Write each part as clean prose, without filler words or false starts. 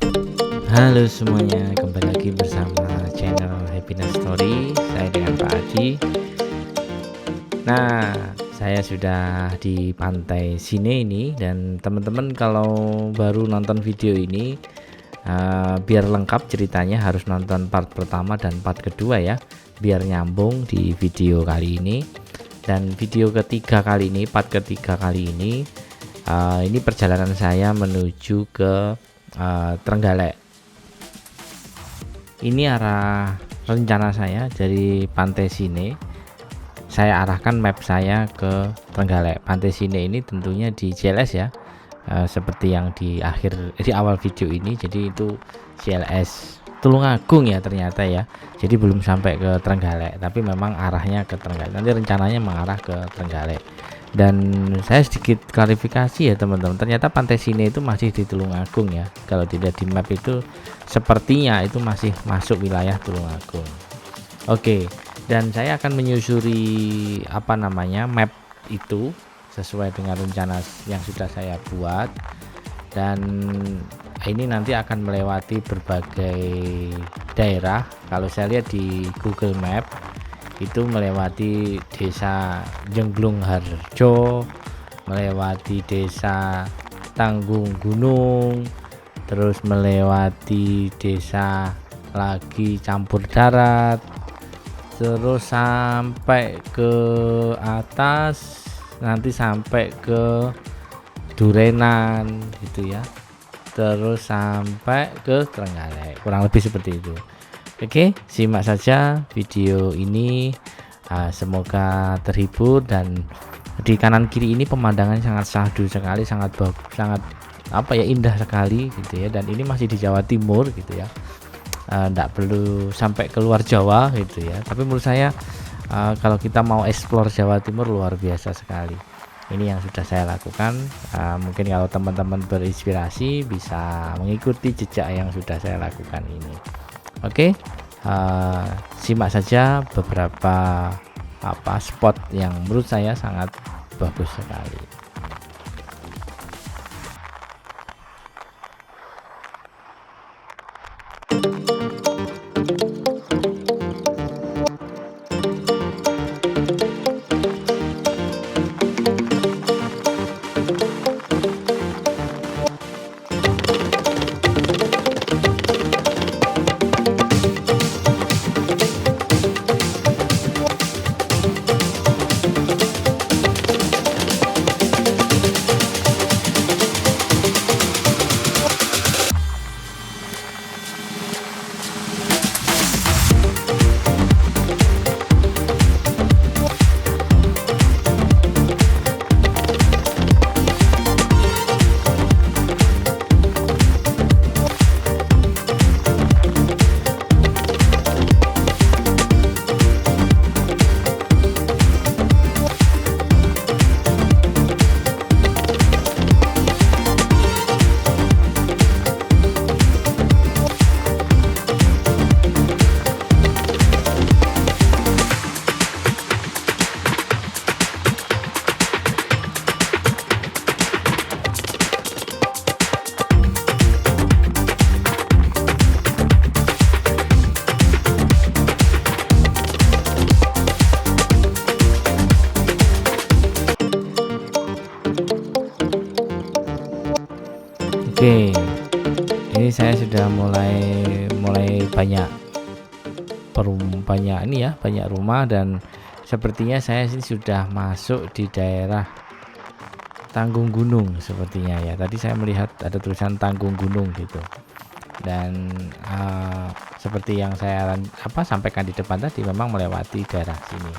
Halo semuanya, kembali lagi bersama channel Happiness Story. Saya dengan Pak Adi. Nah, saya sudah di pantai Sine ini, dan teman-teman kalau baru nonton video ini, biar lengkap ceritanya harus nonton part pertama dan part kedua ya, biar nyambung di video kali ini. Dan video ketiga kali ini, part ketiga kali ini perjalanan saya menuju ke Trenggalek. Ini arah rencana saya dari Pantai Sine. Saya arahkan map saya ke Trenggalek. Pantai Sine ini tentunya di CLS ya, seperti yang di awal video ini. Jadi itu CLS Tulungagung ya ternyata ya. Jadi belum sampai ke Trenggalek, tapi memang arahnya ke Trenggalek. Nanti rencananya mengarah ke Trenggalek. Dan saya sedikit klarifikasi ya teman-teman, ternyata Pantai Sine itu masih di Tulungagung ya. Kalau tidak di map itu sepertinya itu masih masuk wilayah Tulungagung. Oke, dan saya akan menyusuri map itu sesuai dengan rencana yang sudah saya buat. Dan ini nanti akan melewati berbagai daerah. Kalau saya lihat di Google Map itu melewati desa Jengglung Harjo, melewati desa Tanggung Gunung, terus melewati desa lagi Campur Darat, terus sampai ke atas, nanti sampai ke Durenan gitu ya, terus sampai ke Trenggalek, kurang lebih seperti itu. Oke, simak saja video ini. Semoga terhibur. Dan di kanan kiri ini pemandangan sangat syahdu sekali, sangat bagus, sangat indah sekali gitu ya. Dan ini masih di Jawa Timur gitu ya, nggak perlu sampai keluar Jawa gitu ya. Tapi menurut saya kalau kita mau explore Jawa Timur luar biasa sekali. Ini yang sudah saya lakukan. Mungkin kalau teman-teman berinspirasi bisa mengikuti jejak yang sudah saya lakukan ini. Oke, simak saja beberapa spot yang menurut saya sangat bagus sekali. Oke, ini saya sudah mulai banyak banyak rumah, dan sepertinya saya sih sudah masuk di daerah Tanggung Gunung sepertinya ya. Tadi saya melihat ada tulisan Tanggung Gunung gitu. Dan seperti yang saya sampaikan di depan tadi, memang melewati daerah sini.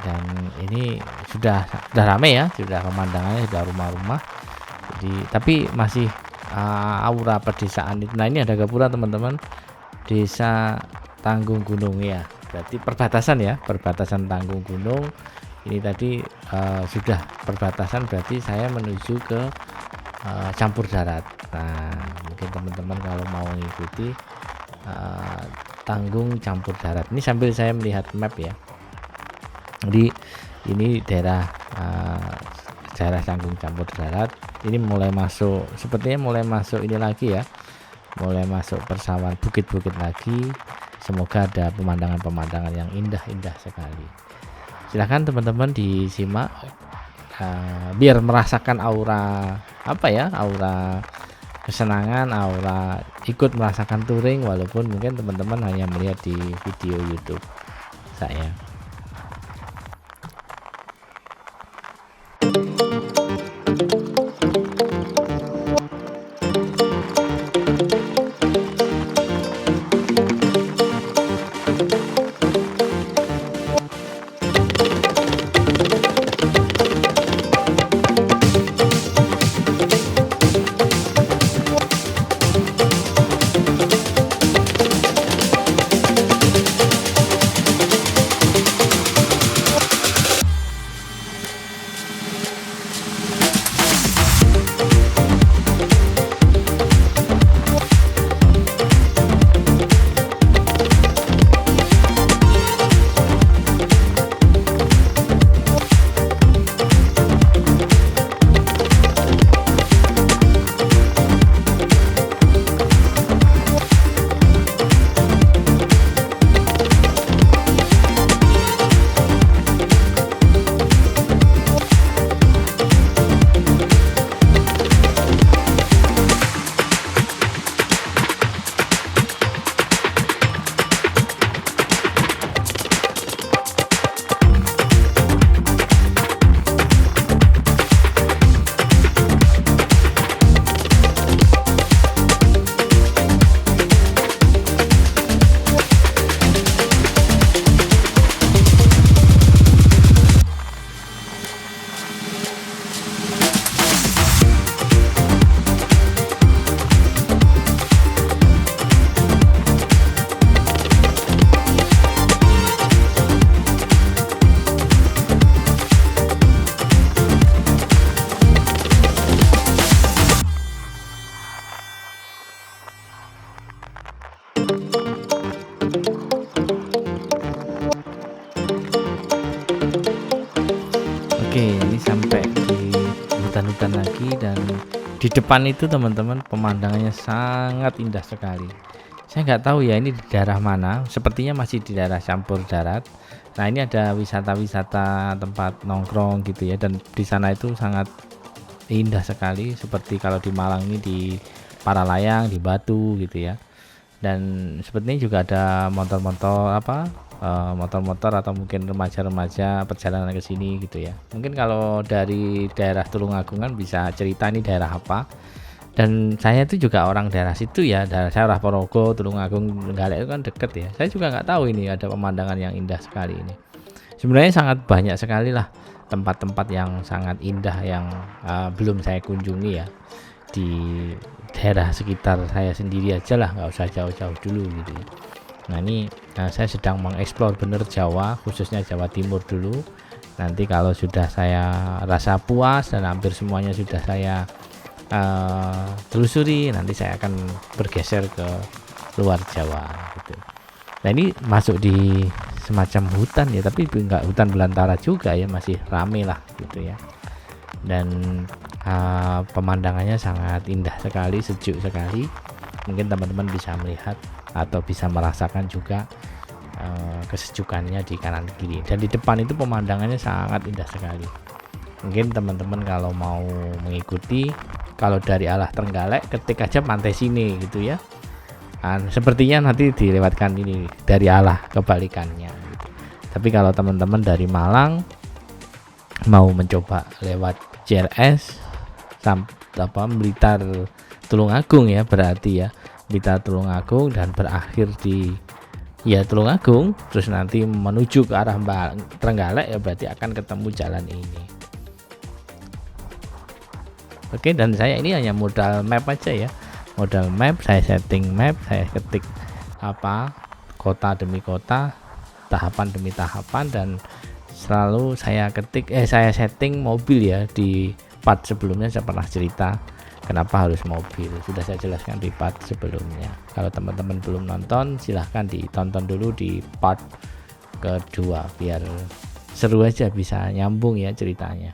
Dan ini sudah ramai ya, sudah pemandangannya, sudah rumah-rumah. Jadi tapi masih aura pedesaan itu. Nah, ini ada gapura teman-teman, Desa Tanggung Gunung ya. Berarti perbatasan Tanggung Gunung. Ini tadi sudah perbatasan, berarti saya menuju ke Campur Darat. Nah, mungkin teman-teman kalau mau mengikuti Tanggung Campur Darat. Ini sambil saya melihat map ya. Jadi ini daerah Tanggung Campur Darat. Ini sepertinya mulai masuk ini lagi ya, mulai masuk persawahan bukit-bukit lagi. Semoga ada pemandangan-pemandangan yang indah-indah sekali. Silahkan teman-teman disimak biar merasakan aura aura kesenangan, aura ikut merasakan touring, walaupun mungkin teman-teman hanya melihat di video YouTube saya. Oke, ini sampai di hutan-hutan lagi, dan di depan itu teman-teman pemandangannya sangat indah sekali. Saya nggak tahu ya ini di daerah mana, sepertinya masih di daerah campur darat. Nah, ini ada wisata-wisata tempat nongkrong gitu ya, dan di sana itu sangat indah sekali, seperti kalau di Malang ini di Paralayang, di Batu gitu ya. Dan sepertinya juga ada motor-motor motor-motor atau mungkin remaja-remaja perjalanan ke sini gitu ya. Mungkin kalau dari daerah Tulungagungan bisa cerita ini daerah apa. Dan saya itu juga orang daerah situ ya, daerah saya Arah Ponorogo, Tulungagung, Trenggalek itu kan deket ya. Saya juga nggak tahu ini ada pemandangan yang indah sekali ini. Sebenarnya sangat banyak sekali lah tempat-tempat yang sangat indah yang belum saya kunjungi ya, di daerah sekitar saya sendiri aja lah, nggak usah jauh-jauh dulu gitu ya. Nah ini saya sedang mengeksplor bener Jawa, khususnya Jawa Timur dulu. Nanti kalau sudah saya rasa puas dan hampir semuanya sudah saya telusuri, nanti saya akan bergeser ke luar Jawa gitu. Nah ini masuk di semacam hutan ya, tapi enggak hutan belantara juga ya, masih rame lah gitu ya. Dan pemandangannya sangat indah sekali, sejuk sekali. Mungkin teman-teman bisa melihat atau bisa merasakan juga kesejukannya di kanan kiri, dan di depan itu pemandangannya sangat indah sekali. Mungkin teman-teman kalau mau mengikuti, kalau dari arah Trenggalek ketik aja Pantai Sine gitu ya, sepertinya nanti dilewatkan ini dari arah kebalikannya gitu. Tapi kalau teman-teman dari Malang mau mencoba lewat JLS Blitar Tulungagung ya, berarti ya Blitar Tulungagung dan berakhir di Tulungagung, terus nanti menuju ke arah Trenggalek ya, berarti akan ketemu jalan ini. Oke, dan saya ini hanya modal map aja ya, modal map, saya setting map, saya ketik kota demi kota, tahapan demi tahapan, dan selalu saya ketik saya setting mobil ya. Di part sebelumnya saya pernah cerita kenapa harus mobil, sudah saya jelaskan di part sebelumnya. Kalau teman-teman belum nonton, silahkan ditonton dulu di part kedua biar seru aja, bisa nyambung ya ceritanya.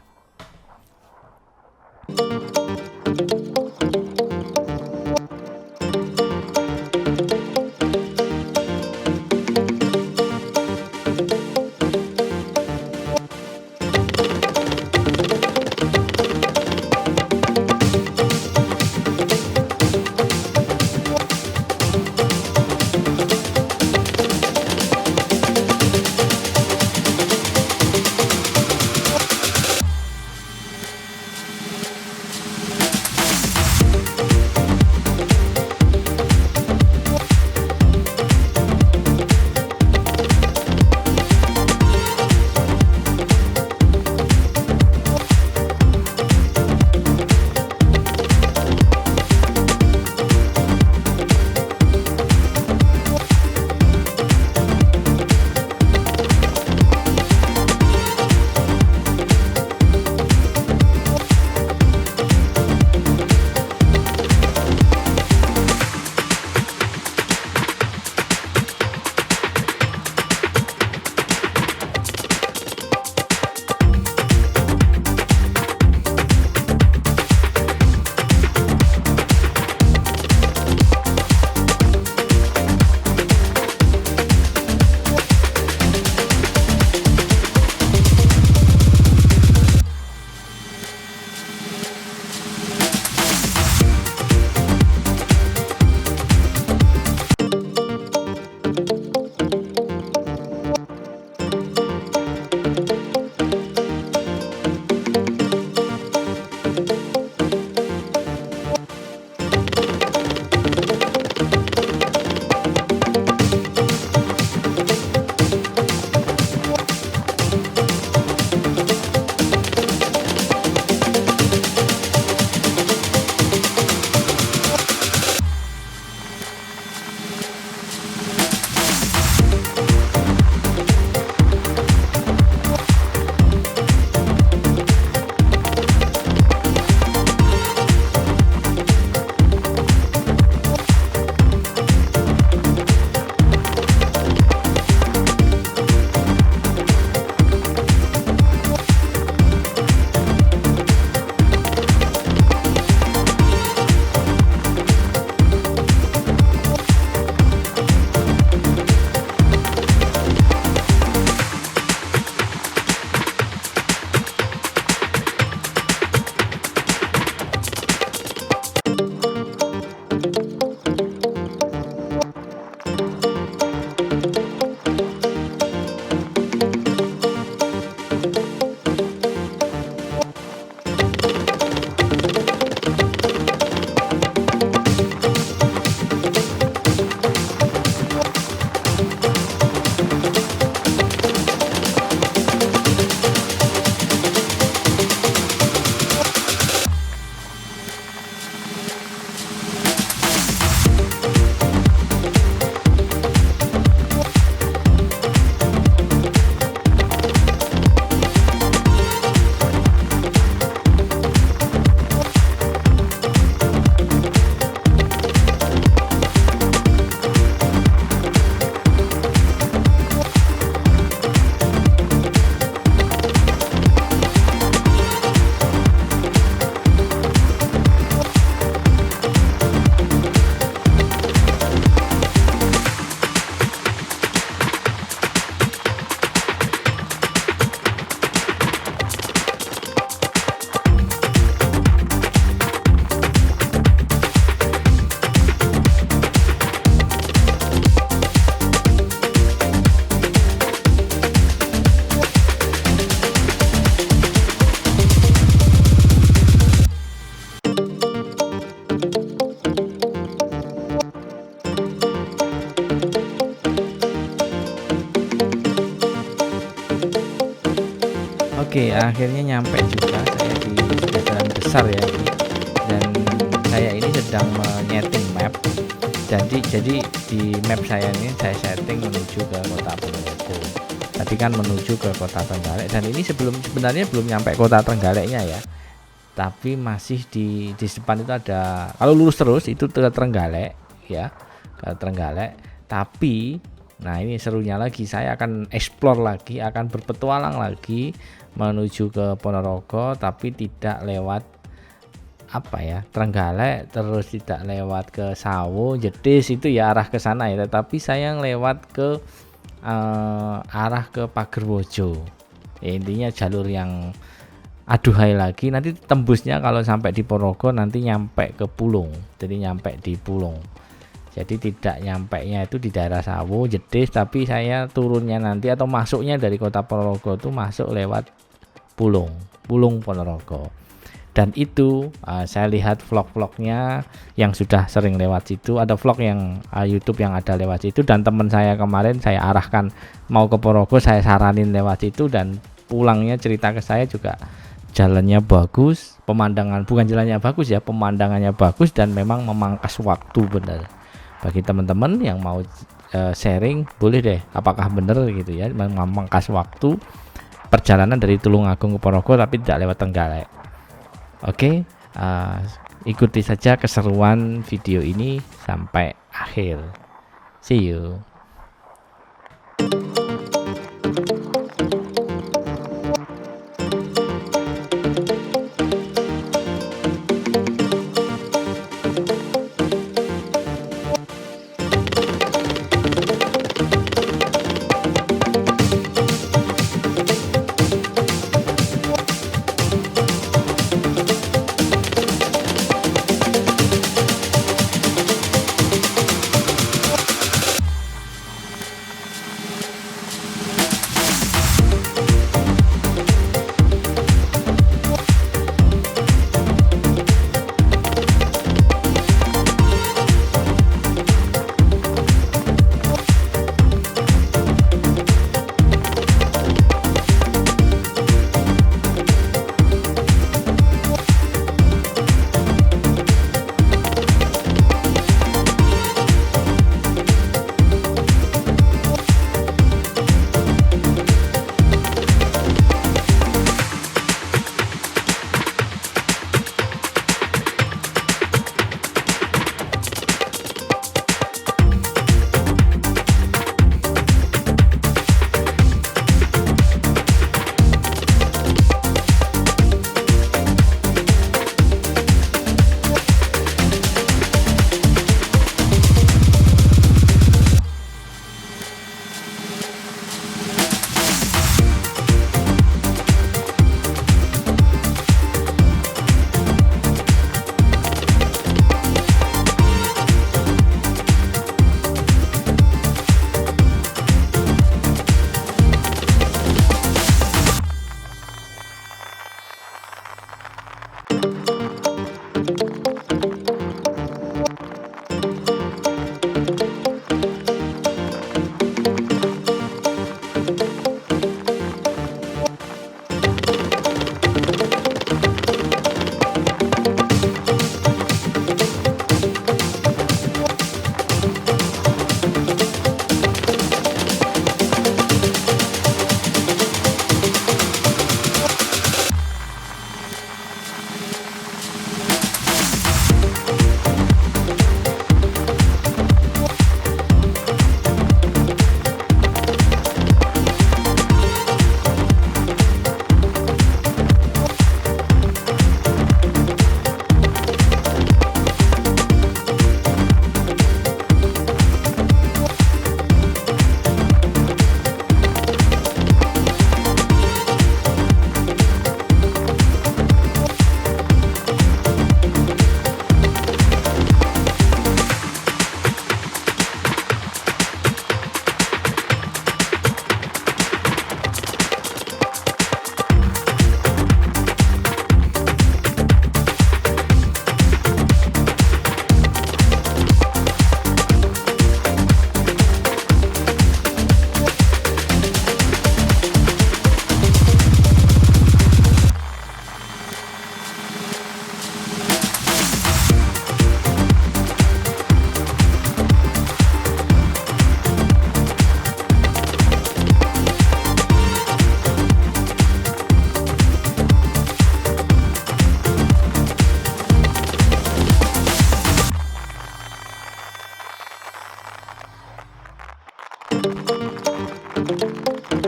Oke, akhirnya nyampe juga saya di sudah jalan besar ya ini. Dan saya ini sedang menyeting map. Jadi di map saya ini saya setting menuju ke kota Ponorogo. Tadi kan menuju ke kota Trenggalek, dan ini sebenarnya belum nyampe kota Trenggaleknya ya. Tapi masih di depan itu ada, kalau lurus terus itu ke Trenggalek ya, ke Trenggalek. Tapi nah ini serunya lagi, saya akan explore lagi, akan berpetualang lagi menuju ke Ponorogo, tapi tidak lewat Trenggalek, terus tidak lewat ke Sawo, Jetis itu ya arah ke sana ya, tetapi saya lewat ke arah ke Pagerwojo. Ya, intinya jalur yang aduhai lagi, nanti tembusnya kalau sampai di Ponorogo nanti nyampe ke Pulung, jadi nyampe di Pulung. Jadi tidak nyampe nya itu di daerah Sawo, Jetis, tapi saya turunnya nanti atau masuknya dari kota Ponorogo itu masuk lewat Pulung Ponorogo. Dan itu saya lihat vlog-vlognya yang sudah sering lewat situ, ada vlog yang YouTube yang ada lewat situ, dan teman saya kemarin saya arahkan mau ke Ponorogo, saya saranin lewat situ, dan pulangnya cerita ke saya juga jalannya bagus, pemandangan, bukan jalannya bagus ya, pemandangannya bagus, dan memang memangkas waktu benar. Bagi teman-teman yang mau sharing, boleh deh, apakah benar gitu ya, memangkas waktu perjalanan dari Tulungagung ke Ponorogo tapi tidak lewat Trenggalek. Oke, ikuti saja keseruan video ini sampai akhir. See you.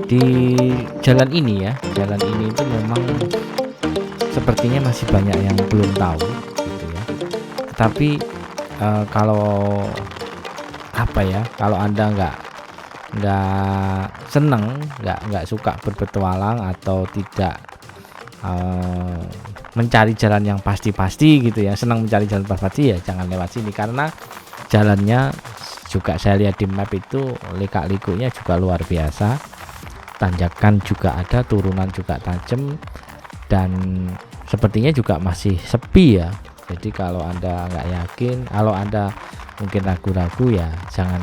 Di jalan ini ya, jalan ini itu memang sepertinya masih banyak yang belum tahu gitu ya. Tetapi kalau apa ya, kalau Anda nggak seneng, nggak suka berpetualang atau tidak mencari jalan yang pasti-pasti gitu ya, senang mencari jalan pasti ya jangan lewat sini, karena jalannya juga saya lihat di map itu lika-likunya juga luar biasa, tanjakan juga ada, turunan juga tajam, dan sepertinya juga masih sepi ya. Jadi kalau Anda nggak yakin, kalau Anda mungkin ragu-ragu ya jangan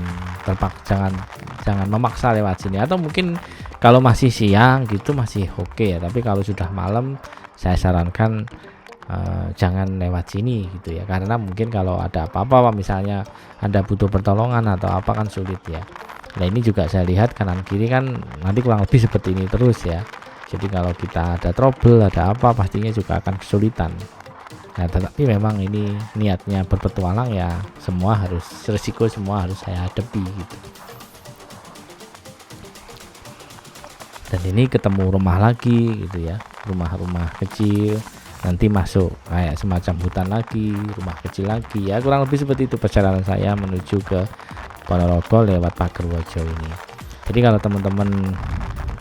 memaksa lewat sini, atau mungkin kalau masih siang gitu masih oke ya, tapi kalau sudah malam saya sarankan jangan lewat sini gitu ya, karena mungkin kalau ada apa-apa misalnya Anda butuh pertolongan atau apa kan sulit ya. Nah ini juga saya lihat kanan kiri kan nanti kurang lebih seperti ini terus ya, jadi kalau kita ada trouble ada apa pastinya juga akan kesulitan. Nah tetapi memang ini niatnya berpetualang ya, semua harus resiko, semua harus saya hadapi gitu. Dan ini ketemu rumah lagi gitu ya, rumah-rumah kecil, nanti masuk kayak semacam hutan lagi, rumah kecil lagi ya, kurang lebih seperti itu perjalanan saya menuju ke Ponorogo lewat Pagerwojo ini. Jadi kalau teman-teman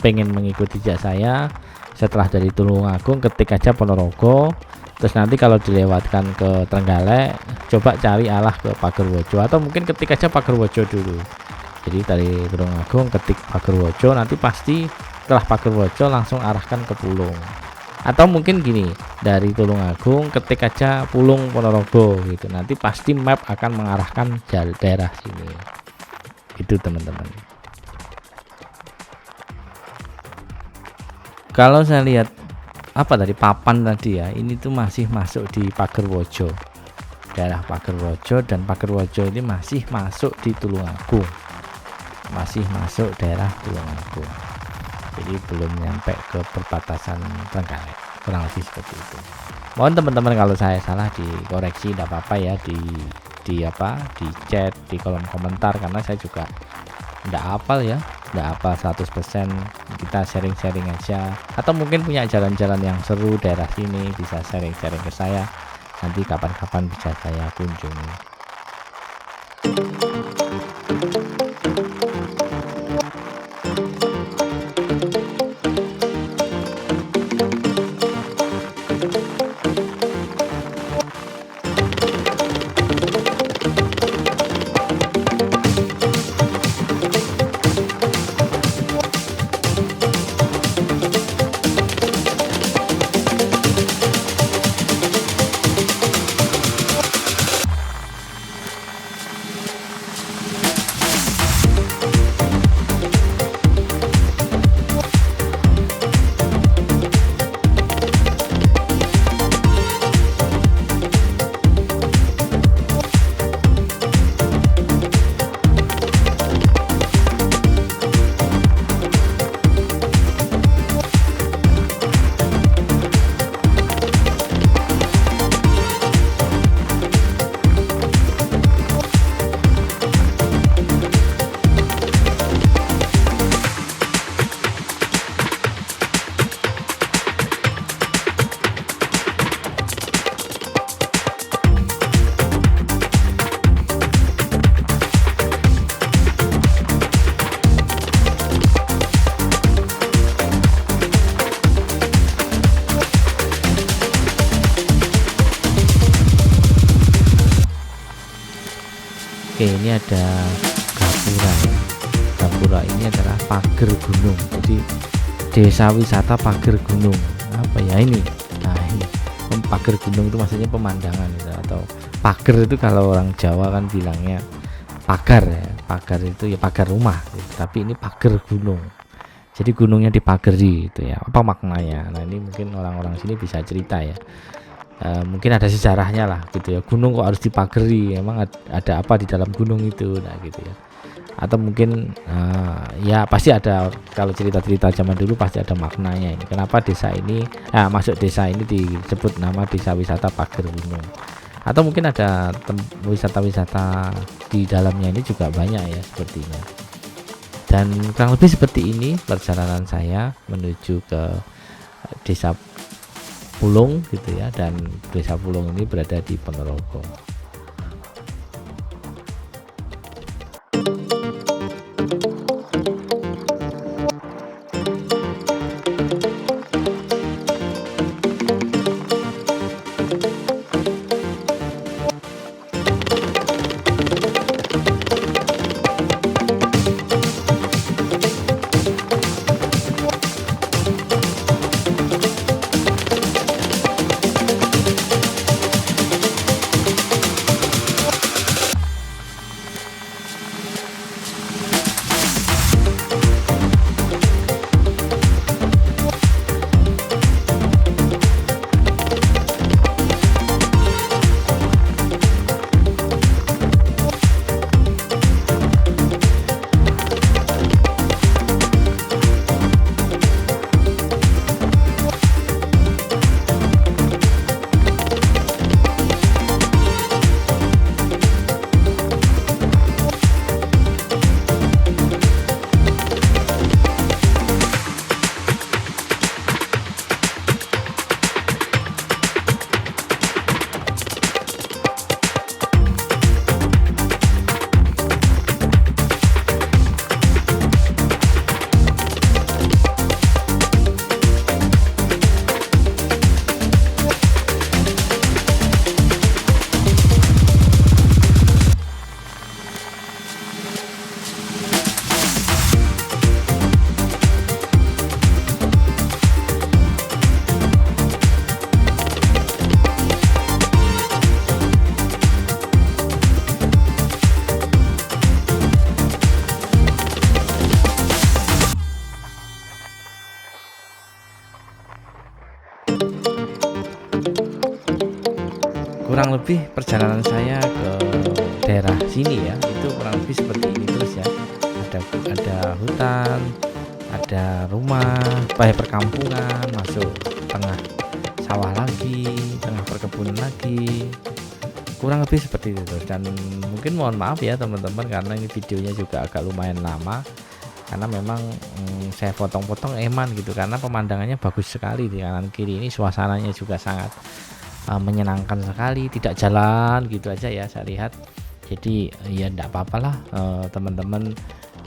pengen mengikuti jejak saya, setelah dari Tulungagung ketik aja Ponorogo, terus nanti kalau dilewatkan ke Trenggalek coba cari arah ke Pagerwojo, atau mungkin ketik aja Pagerwojo dulu. Jadi dari Tulungagung ketik Pagerwojo, nanti pasti setelah Pagerwojo langsung arahkan ke Pulung. Atau mungkin gini, dari Tulungagung ketik aja Pulung Ponorogo gitu, nanti pasti map akan mengarahkan daerah sini. Itu teman-teman. Kalau saya lihat apa tadi papan tadi ya, ini tuh masih masuk di Pagerwojo, daerah Pagerwojo, dan Pagerwojo ini masih masuk di Tulungagung, masih masuk daerah Tulungagung. Jadi belum nyampe ke perbatasan Trenggalek, kurang lebih seperti itu. Mohon teman-teman kalau saya salah dikoreksi, tidak apa-apa ya, di chat, di kolom komentar, karena saya juga tidak hafal ya, tidak hafal 100%. Kita sharing-sharing aja, atau mungkin punya jalan-jalan yang seru daerah sini bisa sharing-sharing ke saya, nanti kapan-kapan bisa saya kunjungi. Oke, ini ada Gapura ya. Gapura ini adalah pager gunung. Jadi desa wisata pager gunung. Apa ya ini? Nah, ini pager gunung itu maksudnya pemandangan gitu, atau pager itu kalau orang Jawa kan bilangnya pagar ya. Pagar itu ya pagar rumah gitu. Tapi ini pager gunung. Jadi gunungnya dipageri itu ya. Apa maknanya? Nah, ini mungkin orang-orang sini bisa cerita ya. Mungkin ada sejarahnya lah gitu ya, gunung kok harus dipageri, emang ada apa di dalam gunung itu, nah gitu ya. Atau mungkin ya pasti ada, kalau cerita-cerita zaman dulu pasti ada maknanya ini, kenapa desa ini masuk desa ini disebut nama desa wisata pager gunung. Atau mungkin ada wisata-wisata di dalamnya ini juga banyak ya sepertinya. Dan kurang lebih seperti ini perjalanan saya menuju ke Desa Pulung gitu ya, dan Desa Pulung ini berada di Ponorogo. Kurang lebih perjalanan saya ke daerah sini ya, itu kurang lebih seperti ini terus ya. Ada hutan, ada rumah, perkampungan, masuk tengah sawah lagi, tengah perkebunan lagi. Kurang lebih seperti itu terus. Dan mungkin mohon maaf ya teman-teman, karena ini videonya juga agak lumayan lama, karena memang saya potong-potong eman gitu, karena pemandangannya bagus sekali di kanan kiri ini, suasananya juga sangat menyenangkan sekali, tidak jalan gitu aja ya saya lihat. Jadi ya enggak apa-apalah, teman-teman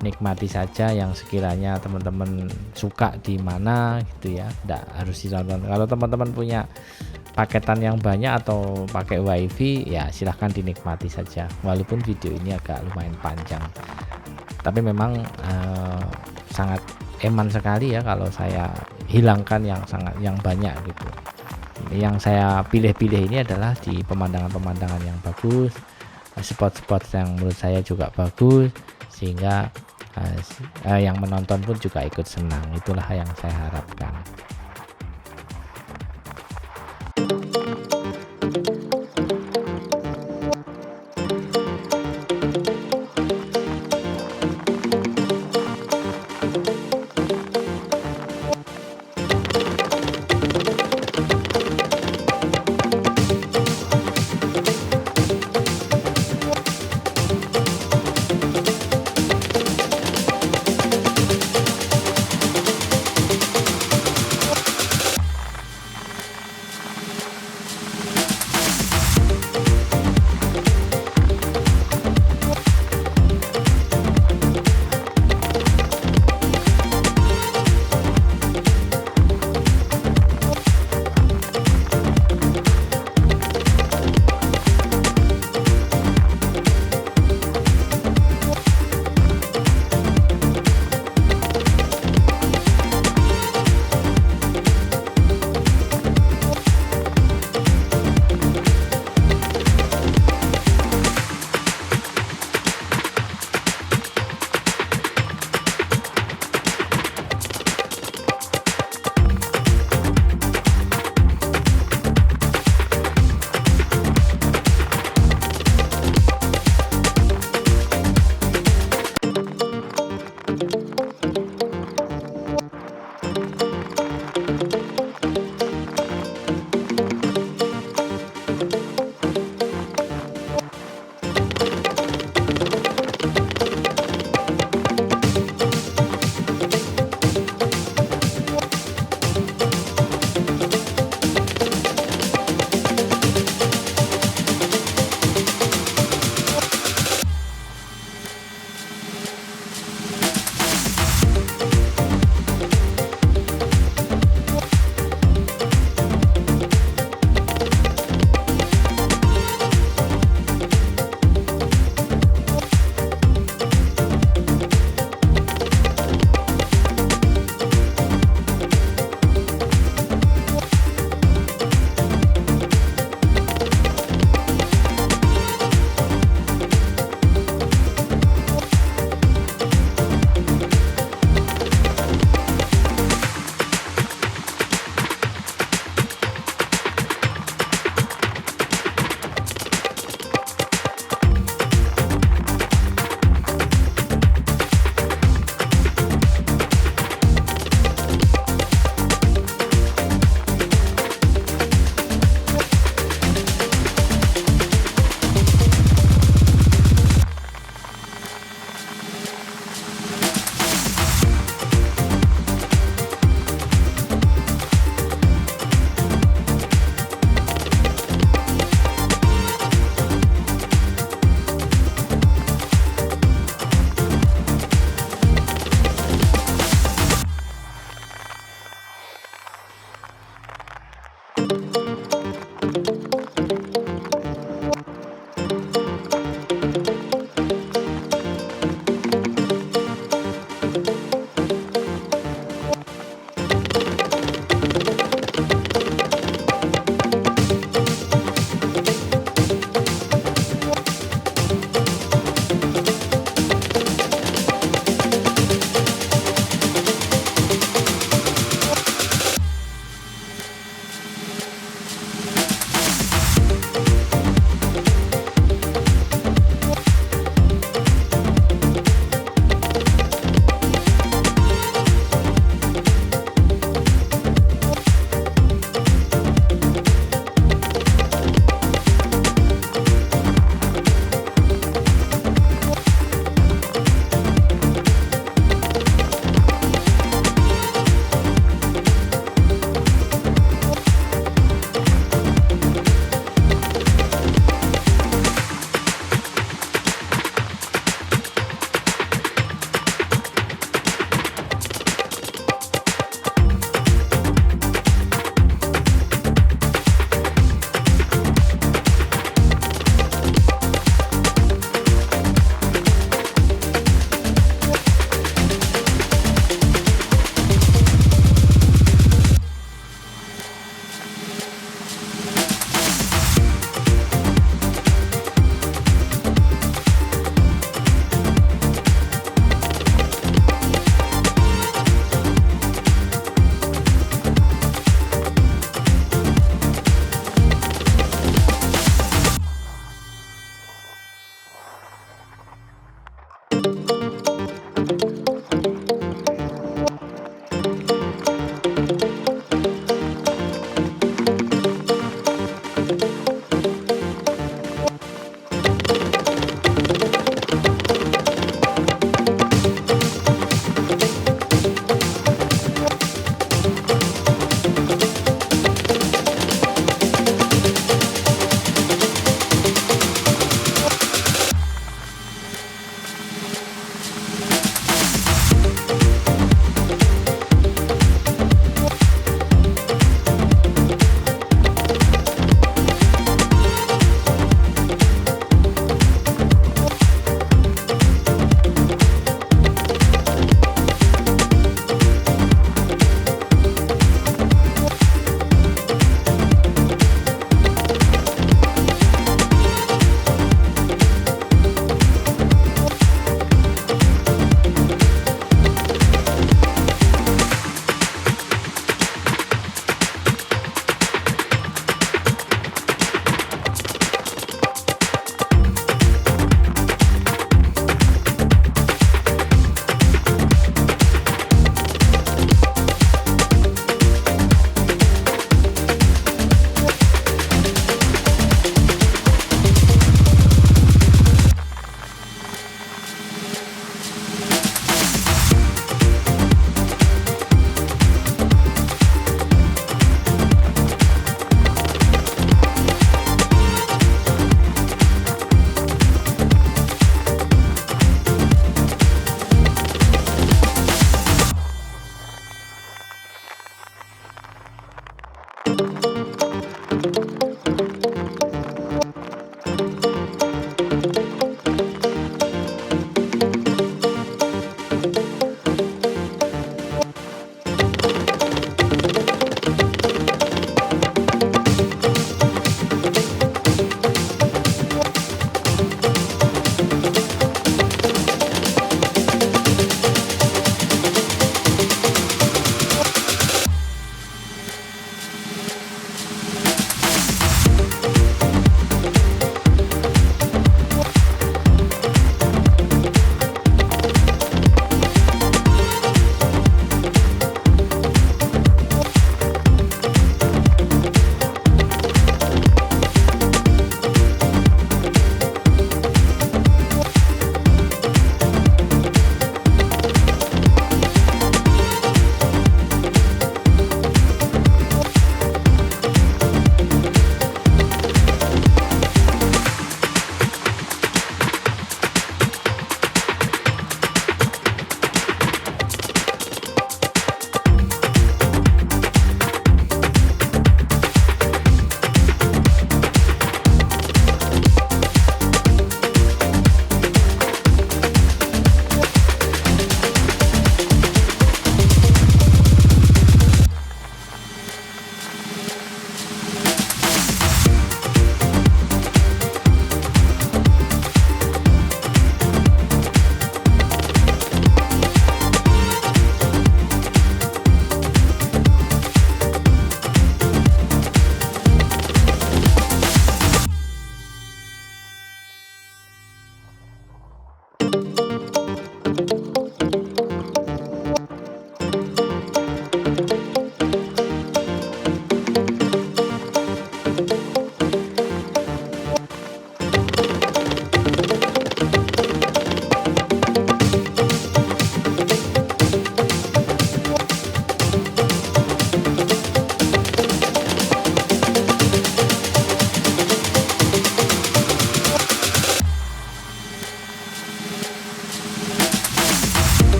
nikmati saja yang sekiranya teman-teman suka di mana gitu ya, enggak harus ditonton. Kalau teman-teman punya paketan yang banyak atau pakai wifi ya silahkan dinikmati saja, walaupun video ini agak lumayan panjang, tapi memang sangat eman sekali ya kalau saya hilangkan yang banyak gitu. Yang saya pilih-pilih ini adalah di pemandangan-pemandangan yang bagus, spot-spot yang menurut saya juga bagus, sehingga yang menonton pun juga ikut senang. Itulah yang saya harapkan.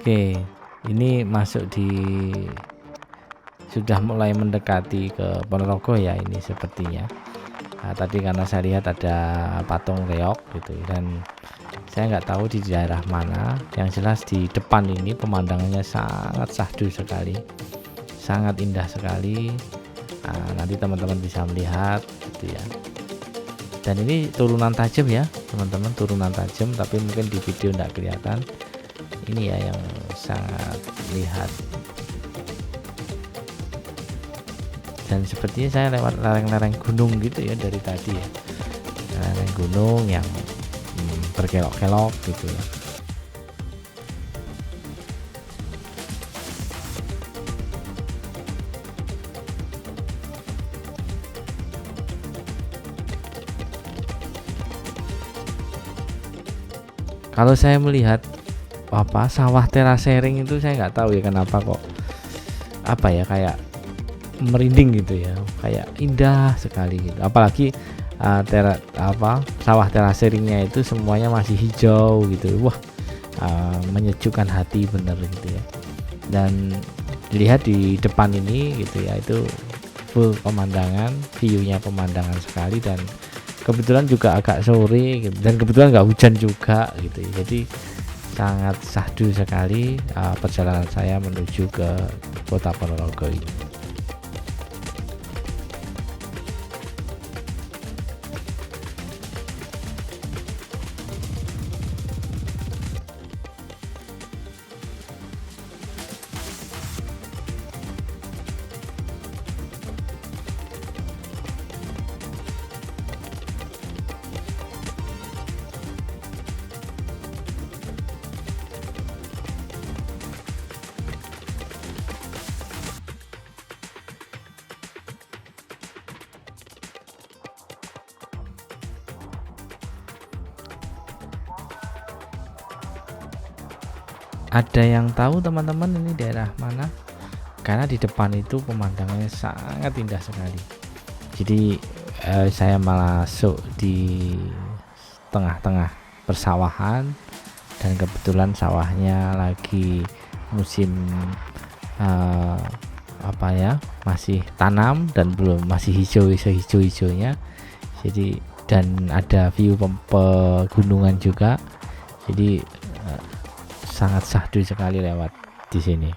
Oke, ini masuk di sudah mulai mendekati ke Ponorogo ya ini sepertinya. Nah, tadi karena saya lihat ada patung reok gitu dan saya nggak tahu di daerah mana. Yang jelas di depan ini pemandangannya sangat syahdu sekali, sangat indah sekali. Nah, nanti teman-teman bisa melihat gitu ya. Dan ini turunan tajam ya teman-teman, turunan tajam, tapi mungkin di video nggak kelihatan. Ini ya yang sangat lihat. Dan sepertinya saya lewat lereng-lereng gunung gitu ya dari tadi ya, lereng gunung yang berkelok-kelok gitu ya. Kalau saya melihat sawah terasering itu, saya nggak tahu ya kenapa kok kayak merinding gitu ya, kayak indah sekali gitu. Apalagi sawah teraseringnya itu semuanya masih hijau gitu. Wah, menyejukkan hati bener gitu ya. Dan dilihat di depan ini gitu ya, itu full pemandangan, view-nya pemandangan sekali, dan kebetulan juga agak sore gitu, dan kebetulan nggak hujan juga gitu ya. Jadi sangat syahdu sekali perjalanan saya menuju ke kota Ponorogo ini. Ada yang tahu teman-teman ini daerah mana? Karena di depan itu pemandangannya sangat indah sekali. Jadi saya masuk di tengah-tengah persawahan, dan kebetulan sawahnya lagi musim masih tanam dan masih hijau-hijaunya. Jadi dan ada view pegunungan juga. Jadi sangat syahdu sekali lewat di sini.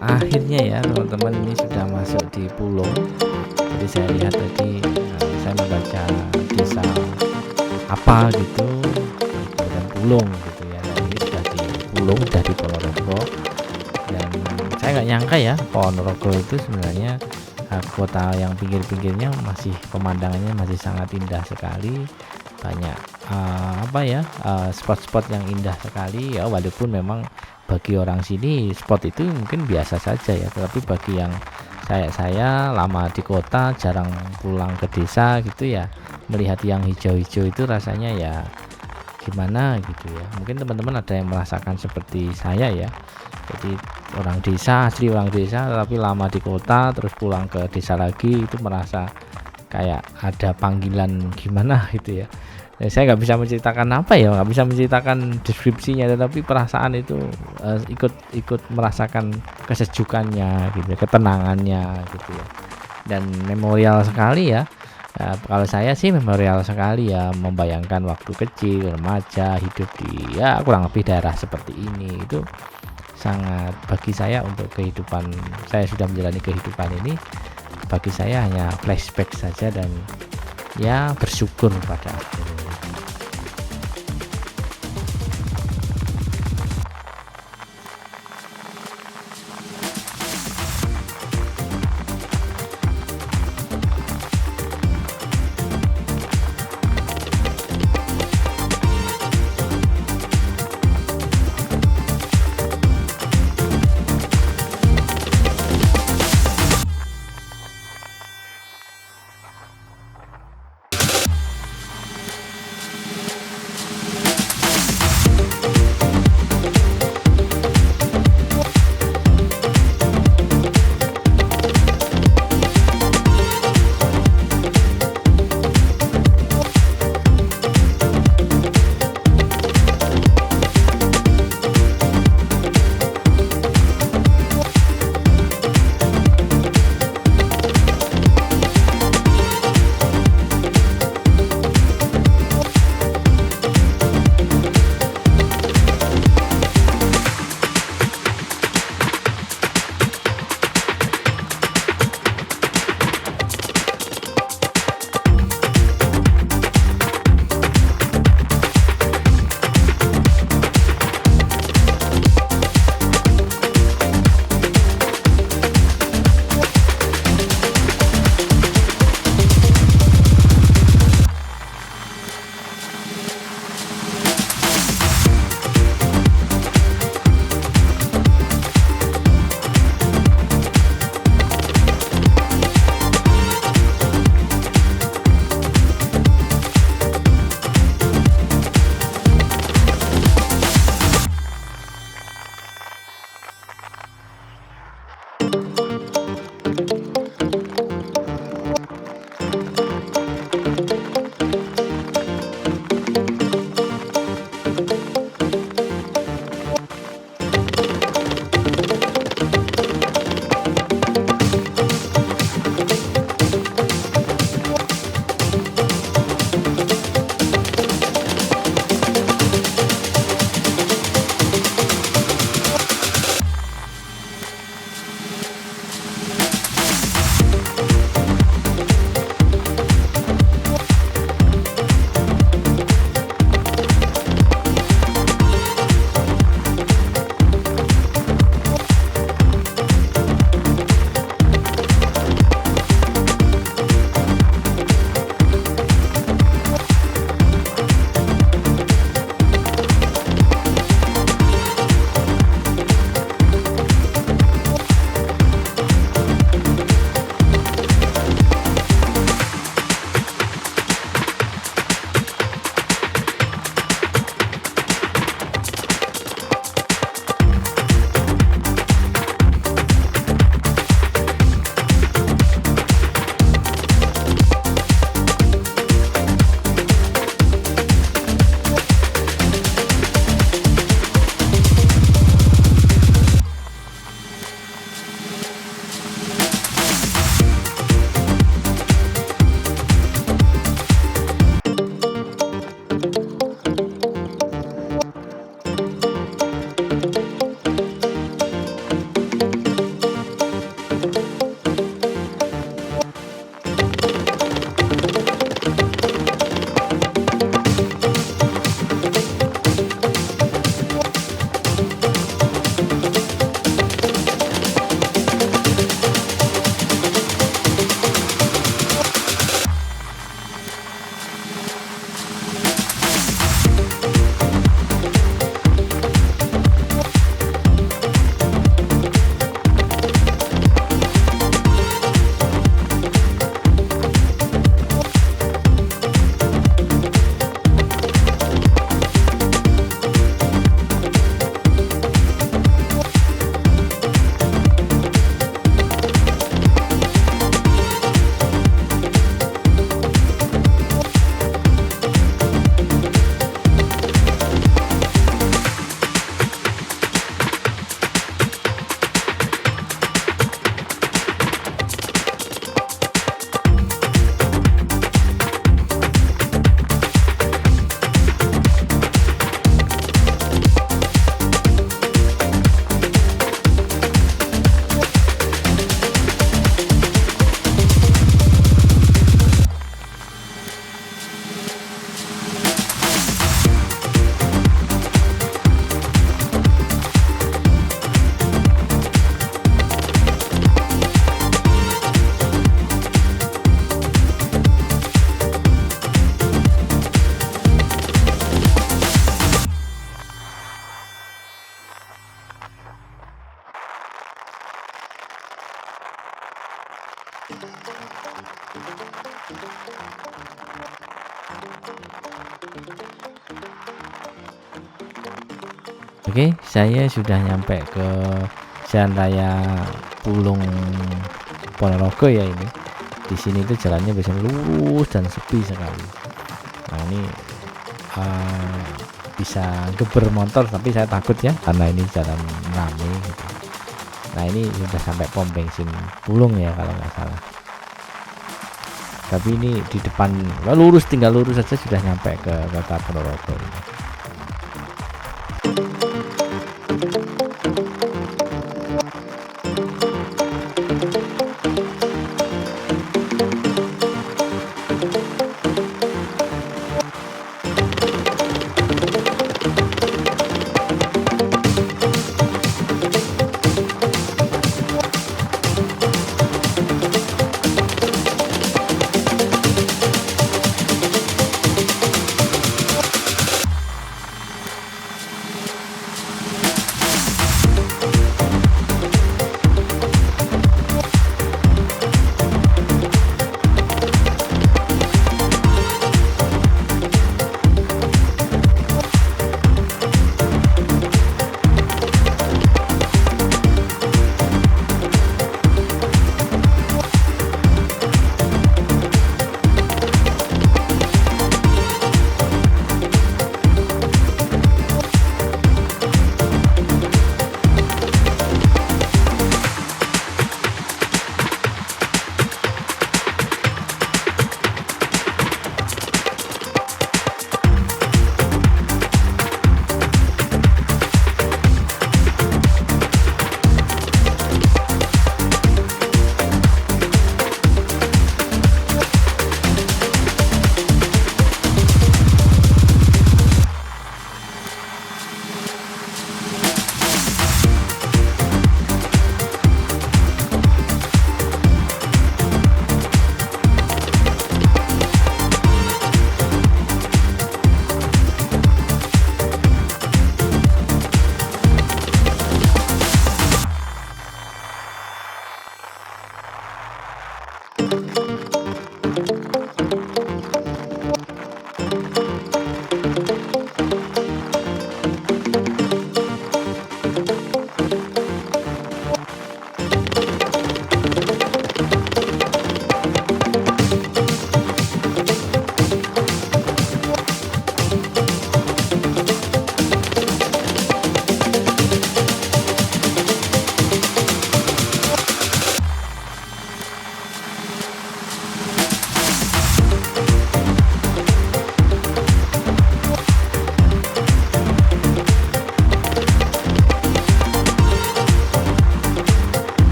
Akhirnya ya teman-teman, ini sudah masuk di Pulung. Jadi saya lihat tadi, saya membaca desa apa gitu, dan Pulung gitu ya. Dan ini sudah di Pulung, sudah di Ponorogo. Dan saya nggak nyangka ya, Ponorogo itu sebenarnya kota yang pinggir-pinggirnya masih pemandangannya masih sangat indah sekali. Banyak spot-spot yang indah sekali ya, walaupun memang bagi orang sini spot itu mungkin biasa saja ya, tapi bagi yang saya lama di kota, jarang pulang ke desa gitu ya, melihat yang hijau-hijau itu rasanya ya gimana gitu ya. Mungkin teman-teman ada yang merasakan seperti saya ya. Jadi orang desa, asli orang desa, tapi lama di kota, terus pulang ke desa lagi, itu merasa kayak ada panggilan gimana gitu ya. Saya nggak bisa menceritakan apa ya, nggak bisa menceritakan deskripsinya, tetapi perasaan itu ikut ikut merasakan kesejukannya gitu, ketenangannya gitu ya. Dan memorial sekali ya. Kalau saya sih memorial sekali ya, membayangkan waktu kecil, remaja, hidup di ya kurang lebih daerah seperti ini. Itu sangat bagi saya untuk kehidupan saya sudah menjalani kehidupan ini, bagi saya hanya flashback saja dan ya bersyukur pada akhirnya. Oke, saya sudah nyampe ke Jalan Raya Pulung Ponorogo ya ini. Di sini tuh jalannya biasanya lurus dan sepi sekali. Nah ini bisa geber motor, tapi saya takut ya karena ini jalan rame gitu. Nah ini sudah sampai pom bensin Pulung ya kalau nggak salah. Tapi ini di depan, lurus, tinggal lurus saja sudah nyampe ke kota Ponorogo ini.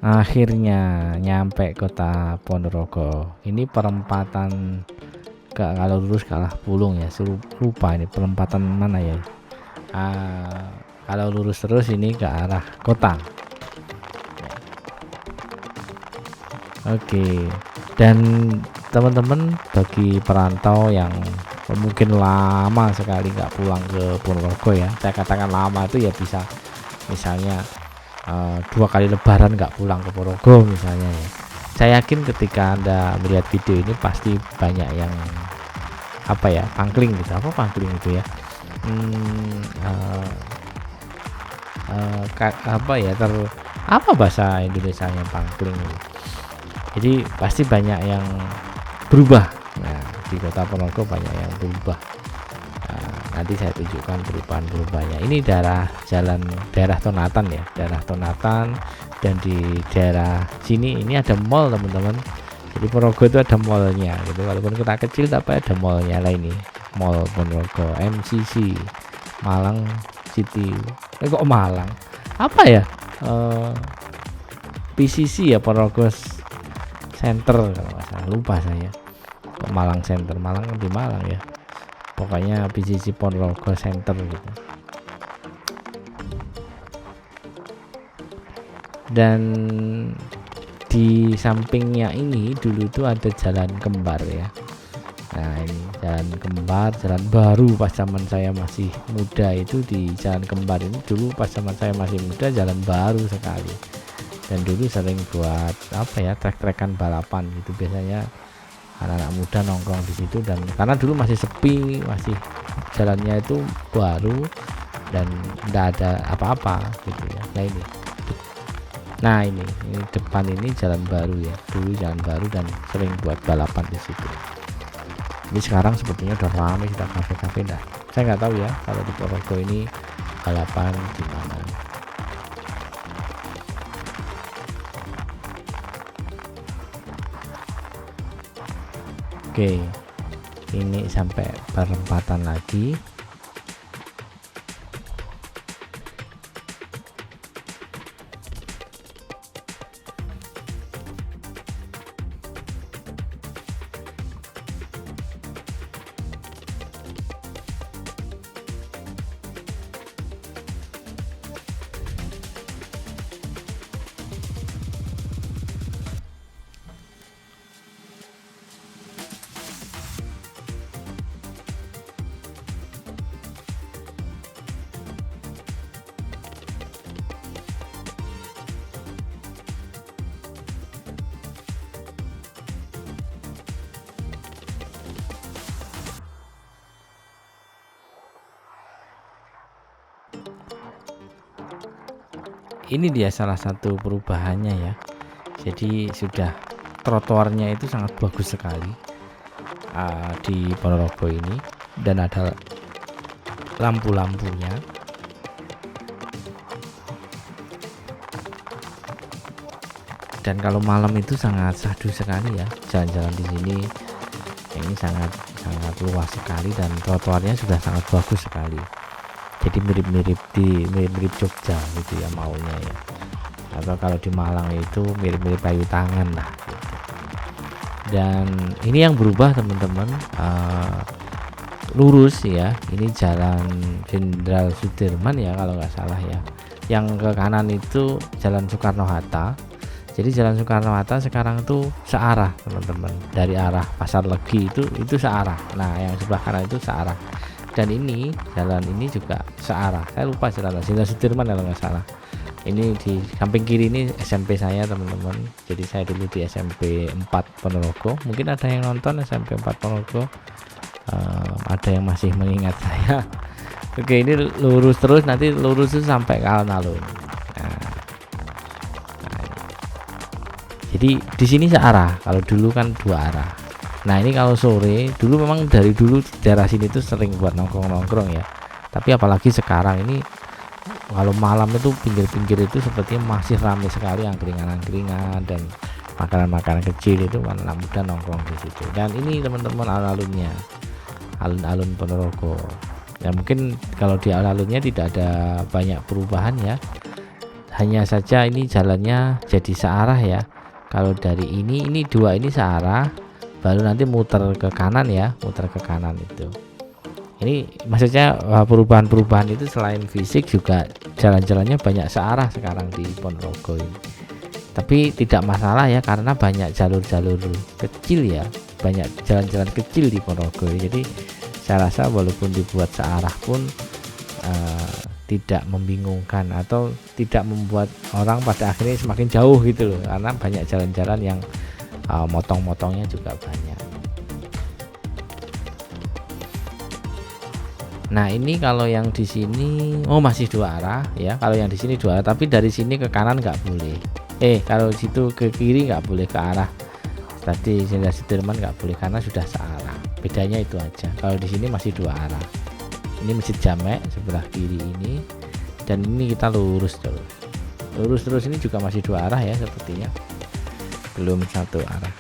Akhirnya nyampe kota Ponorogo. Ini perempatan kalau lurus ke arah Pulung ya. Lupa ini perempatan mana ya. Kalau lurus terus ini ke arah kota. Oke. Dan teman-teman, bagi perantau yang mungkin lama sekali nggak pulang ke Ponorogo ya, saya katakan lama itu ya bisa misalnya 2 kali lebaran nggak pulang ke Ponorogo misalnya ya. Saya yakin ketika Anda melihat video ini pasti banyak yang pangkling gitu. Apa pangkling itu ya? Apa bahasa Indonesianya pangkling itu? Jadi pasti banyak yang berubah. Nah, di kota Ponorogo banyak yang berubah. Nanti saya tunjukkan perubahan-perubahannya. Ini daerah Tonatan ya, daerah Tonatan, dan di daerah sini ini ada mall teman-teman. Jadi Ponorogo itu ada mallnya gitu, walaupun kota kecil tapi ada mallnya lah. Ini mall Ponorogo, MCC, Malang City. Kok Malang? Apa ya? PCC ya, Ponorogo Center kalau nggak salah, lupa saya. Kok Malang Center? Malang di Malang ya. Pokoknya PCC Ponorogo Center gitu. Dan di sampingnya ini dulu itu ada jalan kembar ya. Nah, ini jalan kembar, jalan baru pas zaman saya masih muda itu. Di jalan kembar ini dulu pas zaman saya masih muda jalan baru sekali. Dan dulu sering buat trek-trekan balapan gitu, biasanya anak-anak muda nongkrong di situ. Dan karena dulu masih sepi, masih jalannya itu baru dan tidak ada apa-apa gitu ya. Nah ini depan ini jalan baru ya, dulu jalan baru dan sering buat balapan di situ. Ini sekarang sepertinya udah ramai, sudah kafe-kafe dah. Saya nggak tahu ya kalau di Ponorogo ini balapan di mana. Oke, ini sampai perempatan lagi. Ini dia salah satu perubahannya ya. Jadi sudah trotoarnya itu sangat bagus sekali di Ponorogo ini, dan ada lampu-lampunya. Dan kalau malam itu sangat syahdu sekali ya, jalan-jalan di sini ini sangat luas sekali, dan trotoarnya sudah sangat bagus sekali. Jadi mirip Jogja gitu ya maunya ya, atau kalau di Malang itu mirip Bayu Tangan lah gitu. Dan ini yang berubah teman-teman, lurus ya, ini jalan Jenderal Sudirman ya kalau nggak salah ya. Yang ke kanan itu jalan Soekarno-Hatta. Jadi jalan Soekarno-Hatta sekarang itu searah teman-teman, dari arah Pasar Legi itu searah. Nah yang sebelah kanan itu searah, dan ini jalan ini juga searah. Saya lupa jalan Sudirman kalau nggak salah. Ini di samping kiri ini SMP saya teman-teman. Jadi saya dulu di SMP 4 Ponorogo. Mungkin ada yang nonton SMP 4 Ponorogo, ada yang masih mengingat saya. Oke, ini lurus terus, nanti lurus itu sampai ke alun-alun. Jadi di sini searah, kalau dulu kan dua arah. Nah ini kalau sore, dulu memang dari dulu daerah sini tuh sering buat nongkrong ya. Tapi apalagi sekarang ini kalau malam itu pinggir-pinggir itu sepertinya masih ramai sekali angkringan-angkringan dan makanan-makanan kecil itu, anak muda nongkrong di situ. Dan ini teman-teman alun-alunnya, alun-alun Ponorogo. Ya mungkin kalau di alun-alunnya tidak ada banyak perubahan ya. hanya saja ini jalannya jadi searah ya. Kalau dari ini dua ini searah, baru nanti muter ke kanan ya, muter ke kanan itu. Ini maksudnya perubahan-perubahan itu selain fisik juga jalan-jalannya banyak searah sekarang di Ponorogo ini. Tapi tidak masalah ya, karena banyak jalur-jalur kecil ya, banyak jalan-jalan kecil di Ponorogo ini. Jadi saya rasa walaupun dibuat searah pun tidak membingungkan atau tidak membuat orang pada akhirnya semakin jauh gitu loh, karena banyak jalan-jalan yang motong-motongnya juga banyak. Nah ini kalau yang di sini masih dua arah ya. Kalau yang di sini dua arah, tapi dari sini ke kanan nggak boleh. Kalau situ ke kiri nggak boleh, ke arah tadi Jenderal Sudirman nggak boleh karena sudah searah. Bedanya itu aja. Kalau di sini masih dua arah. Ini Masjid Jamek sebelah kiri ini, dan ini kita lurus terus. Lurus terus ini juga masih dua arah ya sepertinya. Belum satu arah.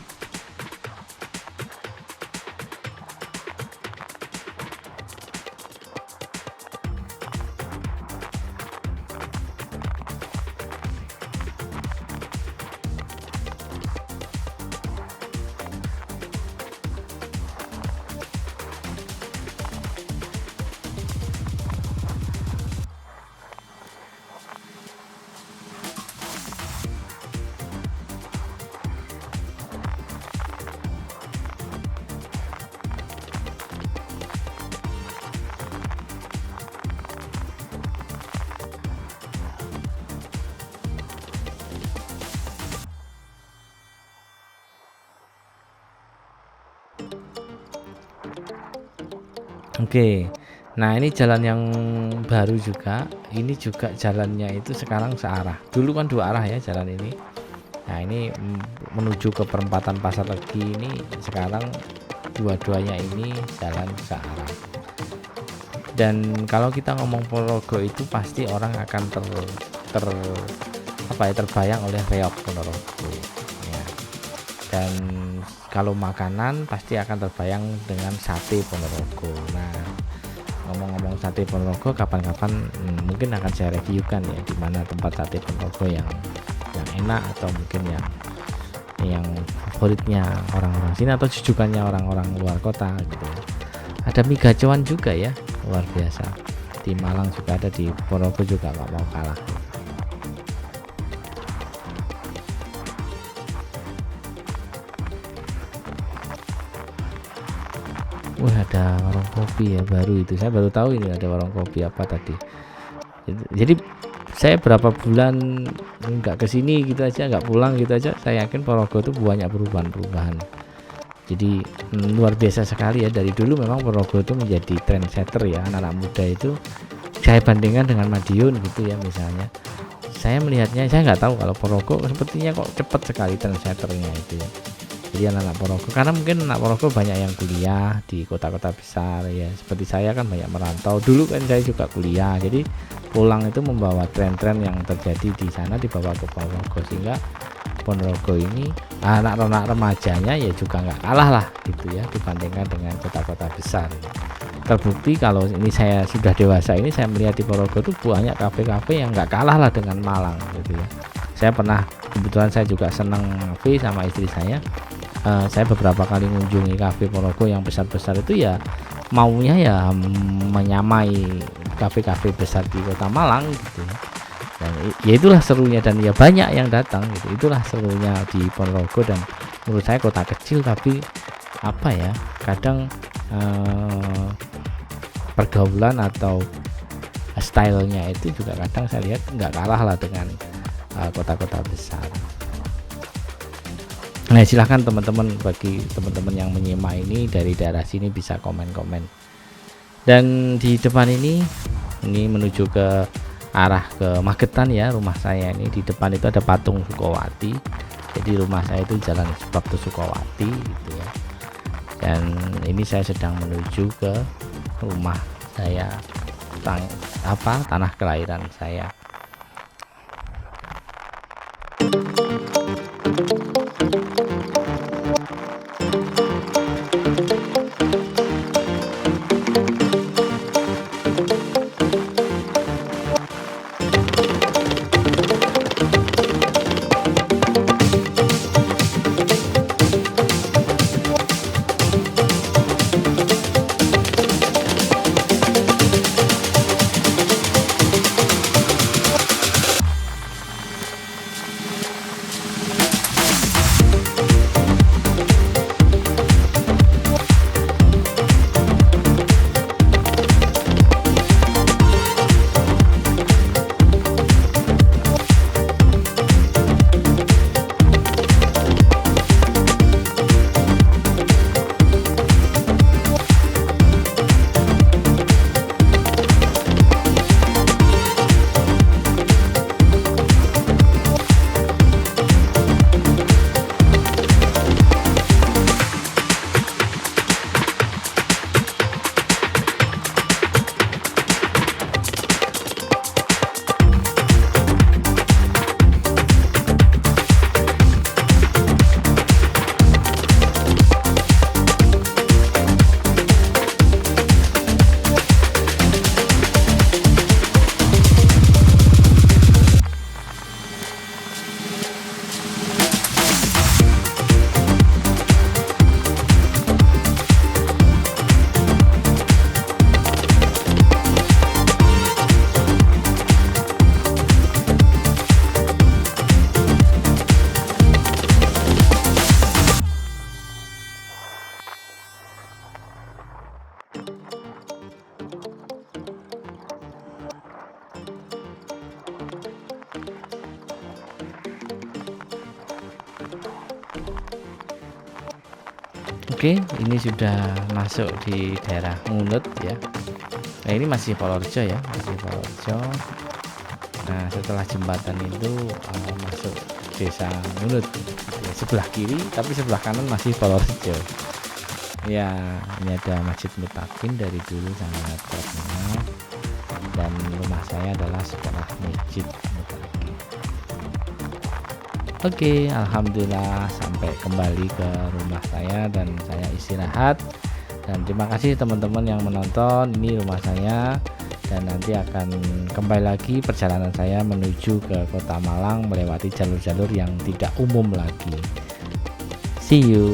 Oke, nah ini jalan yang baru juga. Ini juga jalannya itu sekarang searah. Dulu kan dua arah ya jalan ini. Nah ini menuju ke perempatan Pasar Legi ini, sekarang dua-duanya ini jalan searah. Dan kalau kita ngomong Ponorogo itu pasti orang akan terbayang oleh reok Ponorogo ya. Dan kalau makanan pasti akan terbayang dengan sate Ponorogo. Nah ngomong-ngomong sate Ponorogo, kapan-kapan mungkin akan saya reviewkan ya, di mana tempat sate Ponorogo yang enak atau mungkin yang favoritnya orang-orang sini atau jujukannya orang-orang luar kota gitu ya. Ada mie gacoan juga ya, luar biasa. Di Malang juga ada, di Ponorogo juga nggak mau kalah. Wah ada warung kopi ya baru itu, saya baru tahu ini ada warung kopi apa tadi. Jadi saya berapa bulan nggak kesini gitu aja, nggak pulang gitu aja, saya yakin Ponorogo itu banyak perubahan. Jadi luar biasa sekali ya. Dari dulu memang Ponorogo itu menjadi trendsetter ya, anak-anak muda itu saya bandingkan dengan Madiun gitu ya misalnya. Saya melihatnya, saya nggak tahu kalau Ponorogo sepertinya kok cepat sekali trendsetternya itu ya. Jadi anak-anak Ponorogo, karena mungkin anak Ponorogo banyak yang kuliah di kota-kota besar ya, seperti saya kan banyak merantau. Dulu kan saya juga kuliah, jadi pulang itu membawa tren-tren yang terjadi di sana dibawa ke Ponorogo, sehingga Ponorogo ini anak-anak remajanya ya juga nggak kalah lah gitu ya dibandingkan dengan kota-kota besar. Terbukti kalau ini saya sudah dewasa ini, saya melihat di Ponorogo itu banyak kafe-kafe yang nggak kalah lah dengan Malang gitu ya. Saya pernah, kebetulan saya juga senang kafe sama istri saya. Saya beberapa kali mengunjungi kafe Ponorogo yang besar-besar itu ya, maunya ya menyamai kafe-kafe besar di kota Malang gitu ya. Dan ya itulah serunya, dan ya banyak yang datang gitu. Itulah serunya di Ponorogo. Dan menurut saya kota kecil tapi apa ya, kadang pergaulan atau stylenya itu juga kadang saya lihat nggak kalah lah dengan kota-kota besar. Nah silahkan teman-teman, bagi teman-teman yang menyimak ini dari daerah sini bisa komen-komen. Dan di depan ini menuju ke arah ke Magetan ya, rumah saya ini di depan itu ada patung Sukowati. Jadi rumah saya itu Jalan Suprapto Sukowati gitu ya. Dan ini saya sedang menuju ke rumah saya, tanah kelahiran saya. Oke, ini sudah masuk di daerah Ngunut ya. Nah, ini masih Purworejo ya, masih Purworejo. Nah, setelah jembatan itu masuk desa Ngunut ya, sebelah kiri, tapi sebelah kanan masih Purworejo. Ya, ini ada Masjid Mutakin, dari dulu sangat terkenal, dan rumah saya adalah sekolah Masjid Mutakin. Oke, alhamdulillah sampai kembali ke rumah saya dan saya istirahat. Dan terima kasih teman-teman yang menonton. Ini rumah saya, dan nanti akan kembali lagi perjalanan saya menuju ke Kota Malang melewati jalur-jalur yang tidak umum lagi. See you.